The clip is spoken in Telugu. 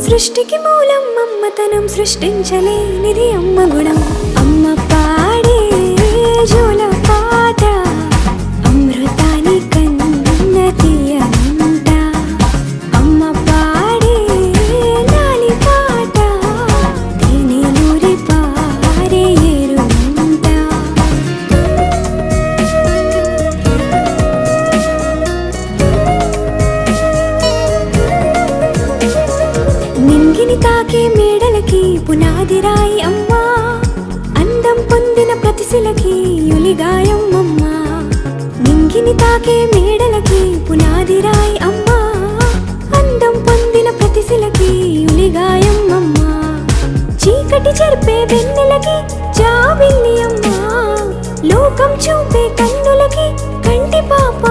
సృష్టికి మూలం అమ్మతనం సృష్టించలేనిది అమ్మ గుణం. అమ్మ పాడే జోల పాట అమృతాని కన్న తీయనంట. అమ్మ పాడే లాలి పాట తేనె నూరి పారే ఏరునంట. నింగిని తాకే మేడలకి పునాది రాయి అమ్మా, అందం పొందిన ప్రతిశిలకి యులిగాయం అమ్మా. నింగిని తాకే మేడలకి పునాది రాయి అమ్మా, అందం పొందిన ప్రతిశిలకి యులిగాయం అమ్మా. చీకటి చెరిపే వెన్నెలకి జాబిల్లి అమ్మా, లోకం చూపే కన్నులకి కంటి పాప